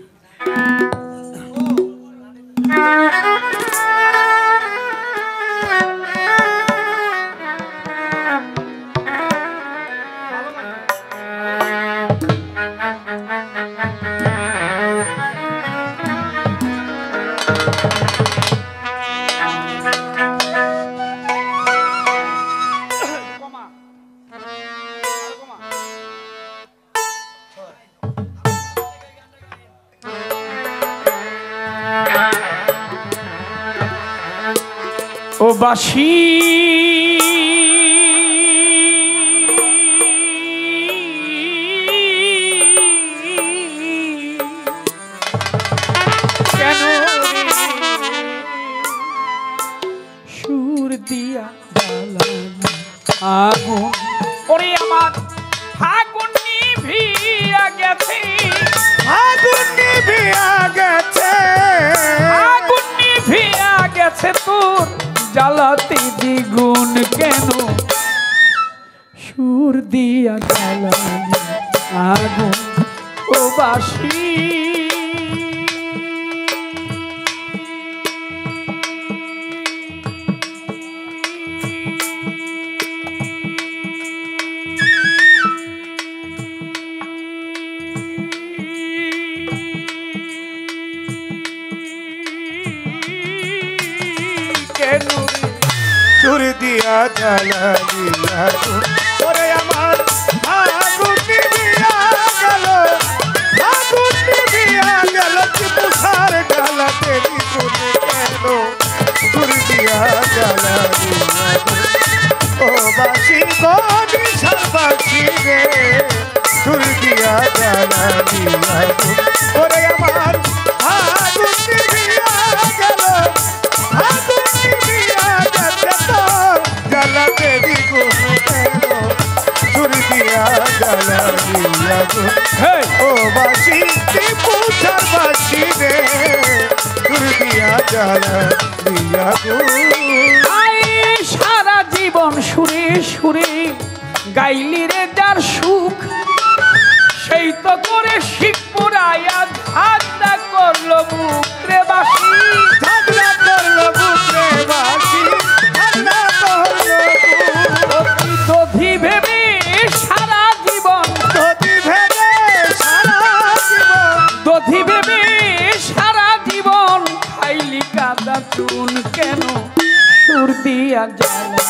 ও বাসি কেন সুর দিয়া জ্বালানি আগুন, ওরে আমার ফাগুন নিভিয়া গেছে, আগুন নিভিয়া গেছে, আগুন নিভিয়া গেছে তোর জ্বালাতে দ্বিগুণ কেন সুর দিয়া জ্বালানি আগুন। ও বাসি সুর দিয়া জ্বালানি আগুন, ওরে আমার আগুন নিভিয়া গেল, আগুন নিভিয়া গেল, তুষার জ্বালাতে দ্বিগুণ কেন সুর দিয়া জ্বালানি আগুন। ও বাসি গো নিশার বাসি রে, সুর দিয়া জ্বালানি আগুন, ওরে আমার আগুন নিভিয়া গেল, আগুন নিভিয়া গেছে তোর জ্বালাতে দ্বিগুণ কেন সুর দিয়া জ্বালানি আগুন। ও বাসি পুষার বাসি রে, সুর দিয়া জ্বালানি আগুন। সারা জীবন সুরে সুরে গাইলি রে যার সুখ সেই তো করে শিখ পুরাইয়া ঝাগড়া করলো বুক রে বাসি ঝগড়া করলো বুক রে বাসি ঝগড়া করলো বুক দধি ভেবে সারা জীবন দধি ভেবে সারা জীবন দধি ভেবে সারা জীবন খাইলি কাদা চুন কেন সুর দিয়া জ্বালা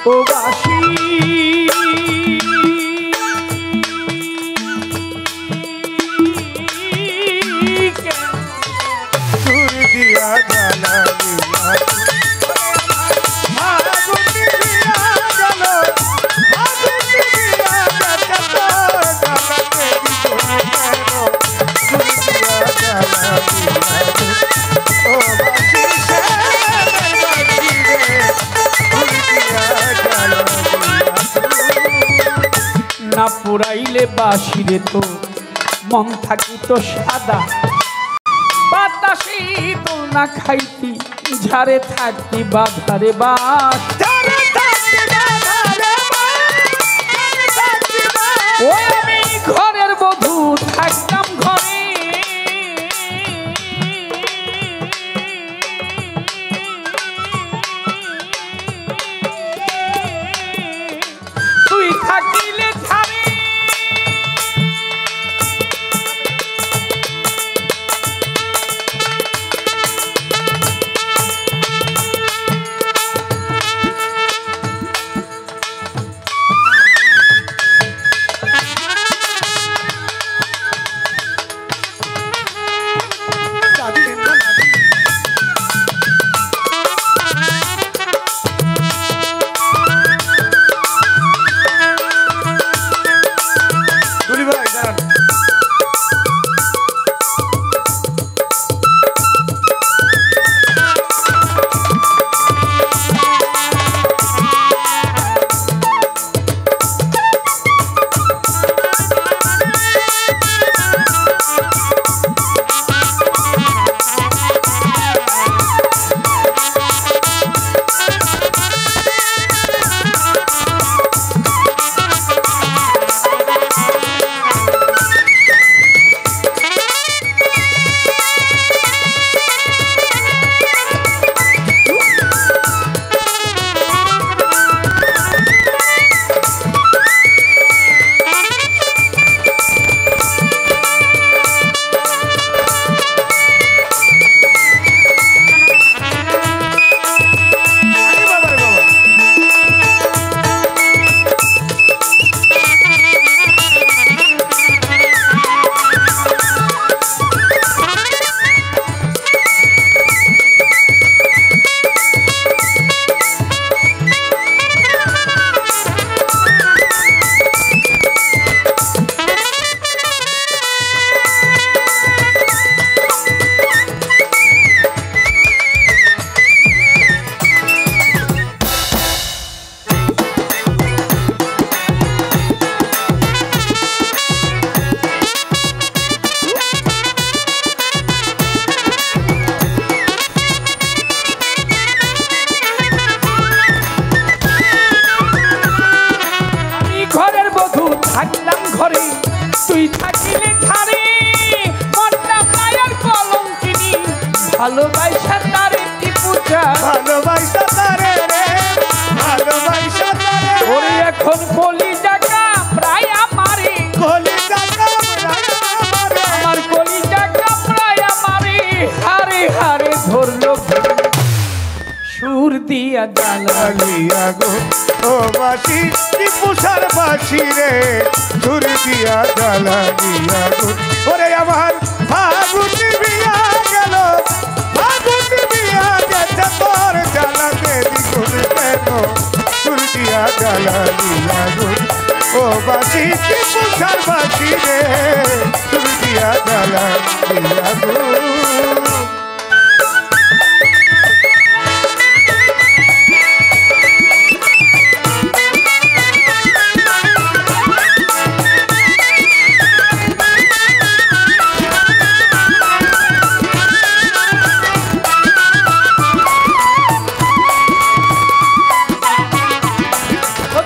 ও বাসি সুর দিয়া জ্বালা ফাগুনি দিয়া গেল ফাগুনি দিয়া গেছে তোর জ্বালাতে দ্বিগুণ কেন সুর দিয়া জ্বালা ও বাসি না পুরাইলে বাসিরে তো মন থাকিত সাদা বাতাসে তো না খাইতি ঝাড়ে থাকতি বাধারে বাস ও আমি ঘরের বধূ থাকতাম ঘরে তুই থাকিলে ছাড়ে থাকলাম ঘরে তুই থাকিলে ধারে মনটা মায়ের কলঙ্কিনী ভালোবাসা তারে টিপুচা ভালোবাসা তারে রে ভালোবাসা তারে ওরে এখন কলি জায়গা প্রায় আমারে কলি জায়গা প্রায় আমারে আমার কলি জায়গা প্রায় আমারে হারে হারে ধরলো সুর দিয়া জ্বালিয়া গো ও বাসি টিপুসার বাসি রে সুর দিয়া জ্বালিয়া গো ওরে আমার ফাগুনি বিয়া গেল ফাগুনি বিয়া গেছে তোর জ্বালাতে দ্বিগুণ কেন সুর দিয়া জ্বালিয়া গো ও বাসি টিপুসার বাসি রে সুর দিয়া জ্বালিয়া গো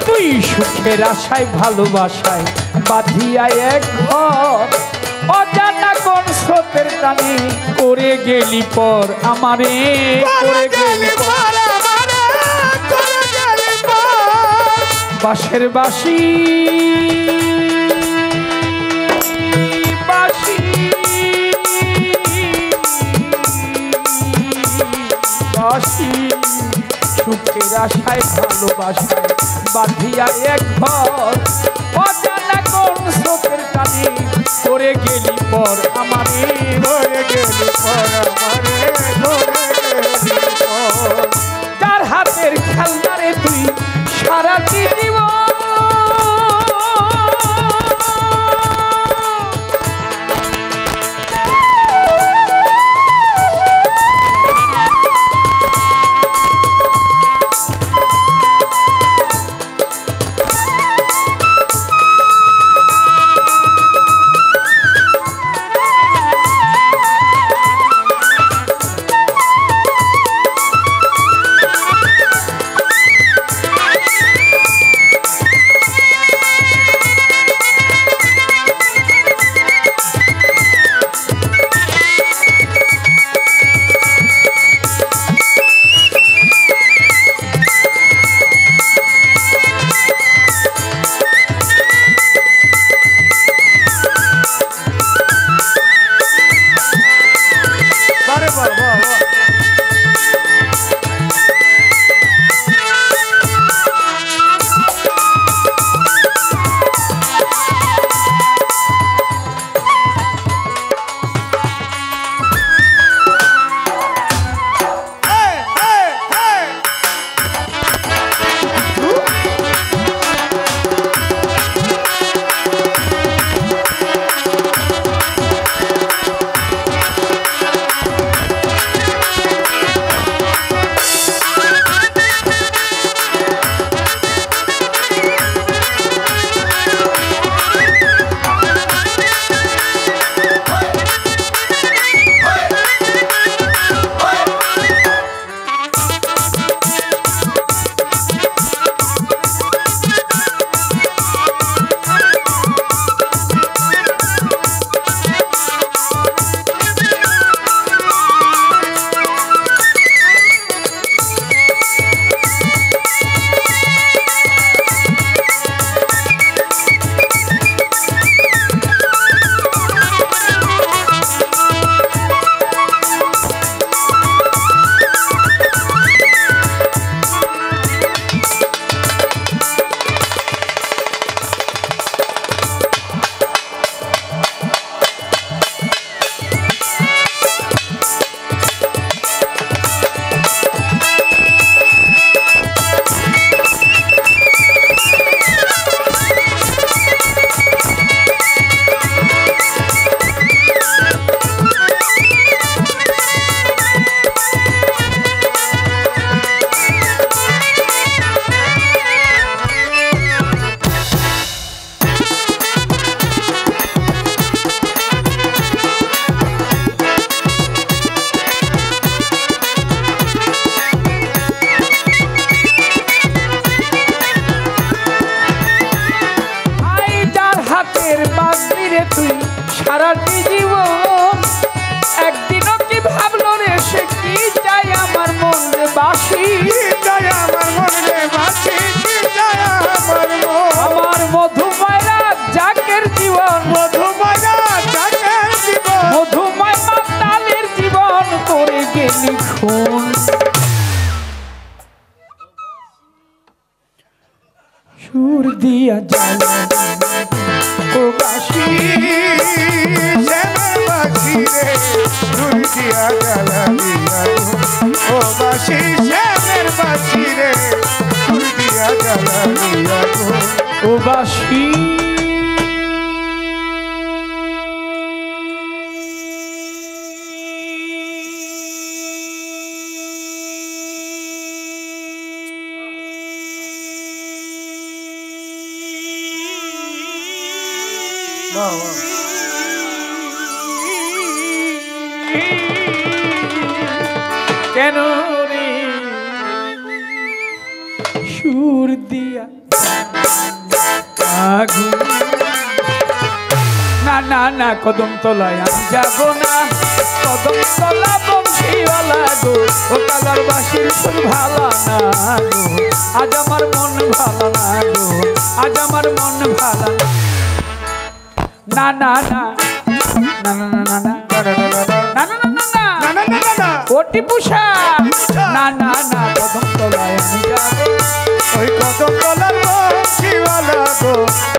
তুই সুখের আশায় ভালোবাসায় বাঁধিয়া এক ঘর অজানা কোন স্রোতের টানে করে গেলি পর আমারে করে গেলি পর বাঁশের বাঁশি বাঁশি বাঁশি সুখের আশায় ভালোবাসায় বাঁধিয়া এক ঘর অজানা কোন স্রোতের টানে করে গেলি পর আমারে করে গেলি পর আমারে করে গেলি পর তার হাতের খেলনারে তুই সারাটি জীবন তুই সারাটি জীবন একদিনও কি ভাবলো রে সে কি চাই আমার মনে বাসি চাই আমার মনে বাসি চাই আমার আমার মধুময়রা জাকের জীবন মধুময়রা জাকের জীবন মধুময় মাতালের জীবন করে গেলি খুন সুর দিয়া জ্বালা ও বাসি শ্যামের বাসি রে সুর দিয়া জ্বালা দিয়া ও বাসি শ্যামের বাসি রে সুর দিয়া জ্বালা দিয়া ও বাসি কেন রে সুর দিয়া গো না না না কদম তলায় আমি যাব না কদম তলা বংশীওয়ালা গো ও কালার বাসির সুর ভালো না গো আজ আমার মন ভালো না গো আজ আমার মন ভালো না না না না না না না না না না না না ওটি পুষা না না না কদম তলায় আমি যাব ওই কদম তলার